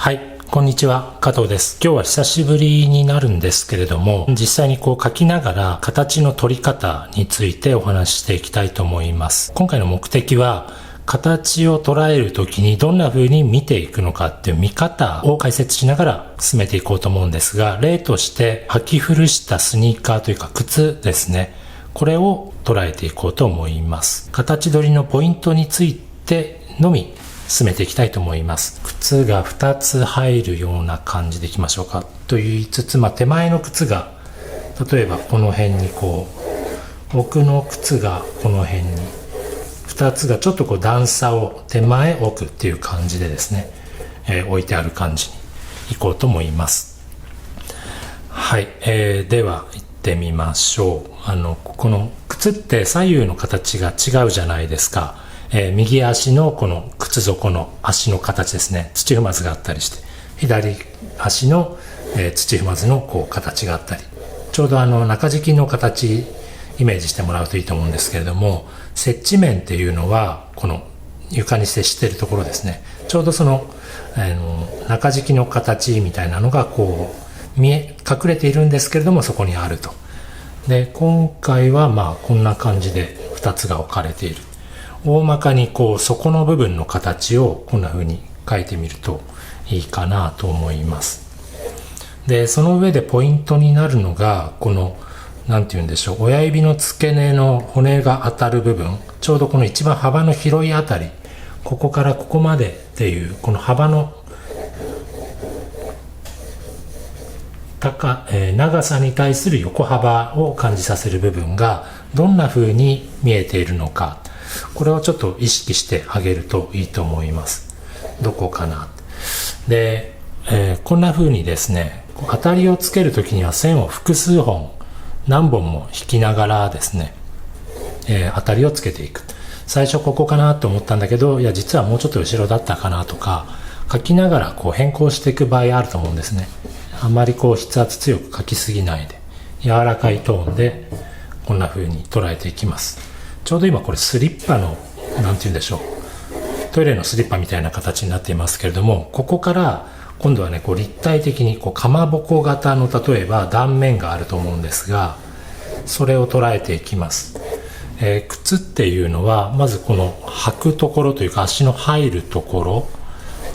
はい、こんにちは、加藤です。今日は久しぶりになるんですけれども、実際に書きながら形の取り方についてお話ししていきたいと思います。今回の目的は、形を捉えるときにどんな風に見ていくのかっていう見方を解説しながら進めていこうと思うんですが、例として履き古したスニーカーというか靴ですね。これを捉えていこうと思います。形取りのポイントについてのみ進めていきたいと思います。靴が2つ入るような感じでいきましょうか。と言いつつ、手前の靴が、例えばこの辺に奥の靴がこの辺に、2つがちょっと段差を手前奥っていう感じでですね、置いてある感じにいこうと思います。はい、では行ってみましょう。この靴って左右の形が違うじゃないですか。右足のこの靴底の足の形ですね、土踏まずがあったりして、左足の、土踏まずの形があったり、ちょうど中敷きの形イメージしてもらうといいと思うんですけれども、接地面っていうのはこの床に接しているところですね。ちょうどその、中敷きの形みたいなのが隠れているんですけれども、そこにあると。で、今回はこんな感じで2つが置かれている。大まかに底の部分の形をこんな風に書いてみるといいかなと思います。で、その上でポイントになるのが、なんて言うんでしょう、親指の付け根の骨が当たる部分、ちょうどこの一番幅の広いあたり、ここからここまでっていう、この幅の長さに対する横幅を感じさせる部分がどんな風に見えているのか、これをちょっと意識してあげるといいと思います。どこかな。で、こんな風にですね、当たりをつけるときには線を複数本、何本も引きながらですね、当たりをつけていく。最初ここかなと思ったんだけど、いや実はもうちょっと後ろだったかなとか、書きながら変更していく場合あると思うんですね。あんまり筆圧強く書きすぎないで、柔らかいトーンでこんな風に捉えていきます。ちょうど今これスリッパの、なんて言うんでしょう、トイレのスリッパみたいな形になっていますけれども、ここから今度はね、立体的にかまぼこ型の例えば断面があると思うんですが、それを捉えていきます。靴っていうのはまずこの履くところというか足の入るところ、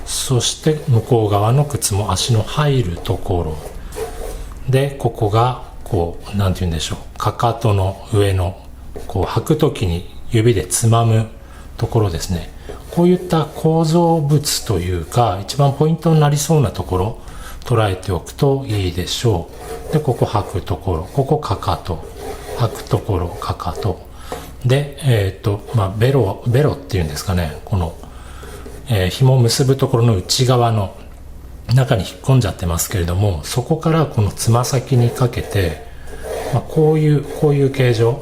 そして向こう側の靴も足の入るところで、ここがなんて言うんでしょう、かかとの上の履くときに指でつまむところですね。こういった構造物というか一番ポイントになりそうなところ捉えておくといいでしょう。で、ここ履くところ、ここかかと、履くところかかとで、ベロっていうんですかね、この、紐を結ぶところの内側の中に引っ込んじゃってますけれども、そこからこのつま先にかけて、こういう形状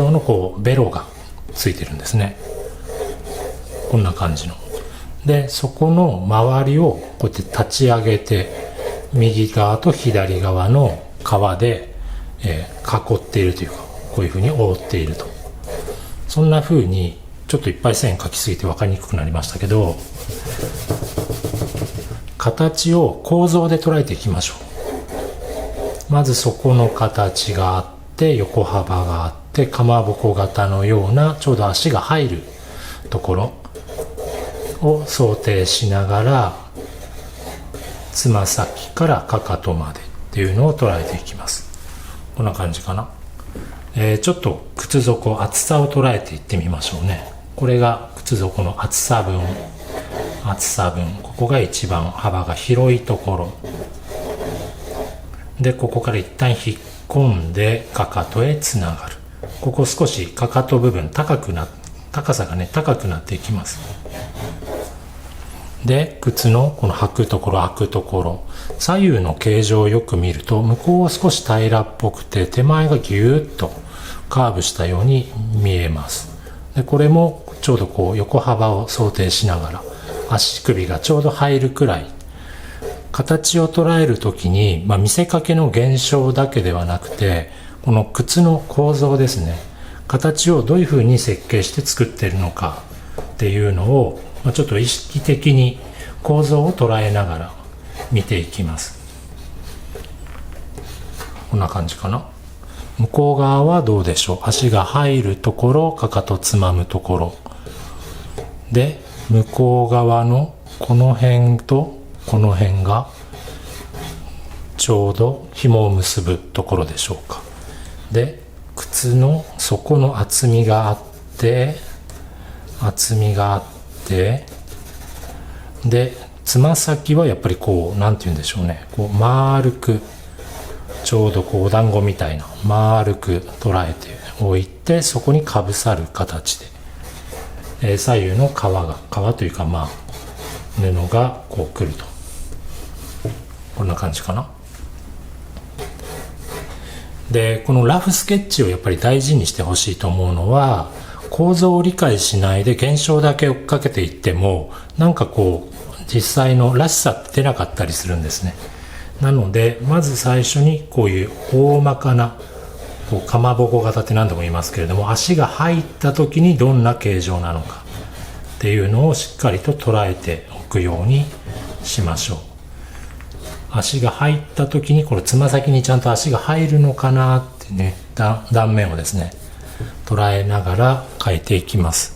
のベロがついてるんですね。こんな感じの。で、そこの周りをこうやって立ち上げて、右側と左側の皮で、囲っているというか、こういう風に覆っていると。そんな風に、ちょっといっぱい線描きすぎて分かりにくくなりましたけど、形を構造で捉えていきましょう。まずそこの形があって、横幅があって、かまぼこ型のようなちょうど足が入るところを想定しながら、つま先からかかとまでっていうのを捉えていきます。こんな感じかな。ちょっと靴底厚さを捉えていってみましょうね。これが靴底の厚さ分、ここが一番幅が広いところで、ここから一旦引っ込んでかかとへつながる。ここ少しかかと部分高さがね高くなっていきます。で、靴のこの履くところ開くところ、左右の形状をよく見ると、向こうは少し平らっぽくて手前がぎゅーっとカーブしたように見えます。で、これもちょうど横幅を想定しながら、足首がちょうど入るくらい、形を捉えるときに、見せかけの現象だけではなくて、この靴の構造ですね、形をどういうふうに設計して作っているのかっていうのを、ちょっと意識的に構造を捉えながら見ていきます。こんな感じかな。向こう側はどうでしょう。足が入るところ、かかとつまむところで、向こう側のこの辺とこの辺がちょうど紐を結ぶところでしょうか。で、靴の底の厚みがあってで、つま先はやっぱりこう、なんて言うんでしょうね、こう丸く、ちょうどこうお団子みたいな丸く捉えておいて、そこにかぶさる形で、左右の革というか布がこうくると、こんな感じかな。で、このラフスケッチをやっぱり大事にしてほしいと思うのは、構造を理解しないで現象だけ追っかけていっても、なんかこう実際のらしさって出なかったりするんですね。なのでまず最初にこういう大まかなこうかまぼこ型って何度も言いますけれども、足が入った時にどんな形状なのかっていうのをしっかりと捉えておくようにしましょう。足が入った時にこれつま先にちゃんと足が入るのかなってね、断面をですね捉えながら描いていきます。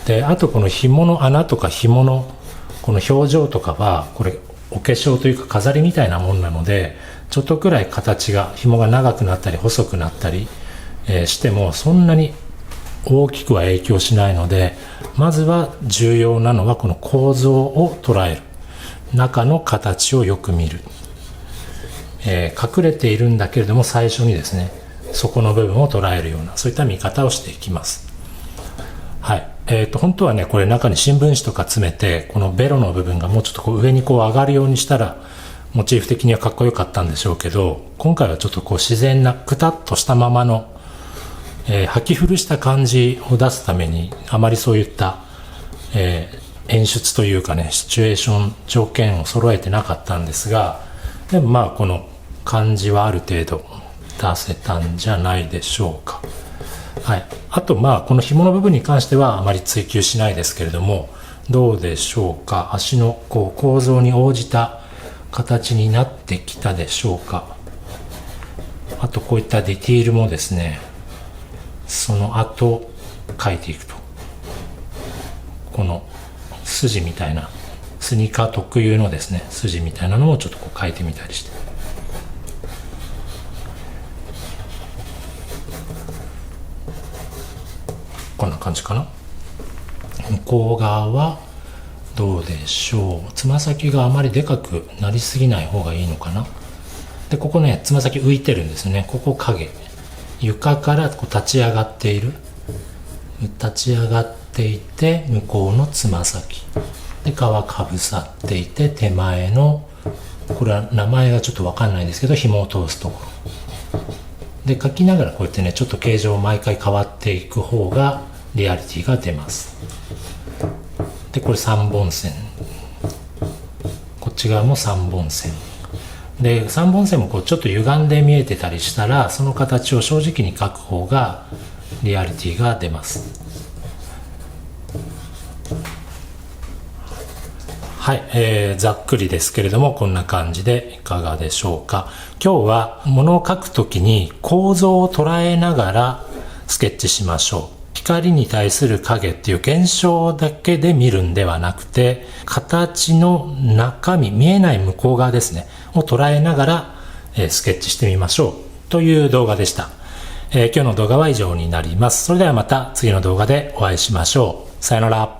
で、あとこの紐の穴とか紐のこの表情とかはこれお化粧というか飾りみたいなもんなので、ちょっとくらい形が紐が長くなったり細くなったり、してもそんなに大きくは影響しないので、まずは重要なのはこの構造を捉える、中の形をよく見る、隠れているんだけれども最初にですね底の部分を捉えるような、そういった見方をしていきます。はい。本当はね、これ中に新聞紙とか詰めて、このベロの部分がもうちょっとこう上にこう上がるようにしたら、モチーフ的にはかっこよかったんでしょうけど、今回はちょっとこう自然な、くたっとしたままの、履き古した感じを出すために、あまりそういった、演出というかね、シチュエーション、条件を揃えてなかったんですが、でもこの感じはある程度出せたんじゃないでしょうか。はい、あとこの紐の部分に関してはあまり追求しないですけれども、どうでしょうか。足のこう構造に応じた形になってきたでしょうか。あとこういったディティールもですね、その後描いていくと、この筋みたいな、スニーカー特有のですね筋みたいなのもちょっとこう描いてみたりして、こんな感じかな。向こう側はどうでしょう。つま先があまりでかくなりすぎない方がいいのかな。で、ここね、つま先浮いてるんですね。ここ影。床からこう立ち上がっている。立ち上がっていて、向こうのつま先。で、皮かぶさっていて、手前の、これは名前がちょっとわかんないんですけど、紐を通すところ。で、描きながらこうやってね、ちょっと形状毎回変わっていく方がリアリティが出ます。で、これ3本線。こっち側も3本線。で、3本線もこうちょっと歪んで見えてたりしたら、その形を正直に描く方がリアリティが出ます。はい、ざっくりですけれどもこんな感じでいかがでしょうか。今日は物を描くときに構造を捉えながらスケッチしましょう。光に対する影っていう現象だけで見るんではなくて、形の中身、見えない向こう側ですねを捉えながら、スケッチしてみましょうという動画でした。今日の動画は以上になります。それではまた次の動画でお会いしましょう。さよなら。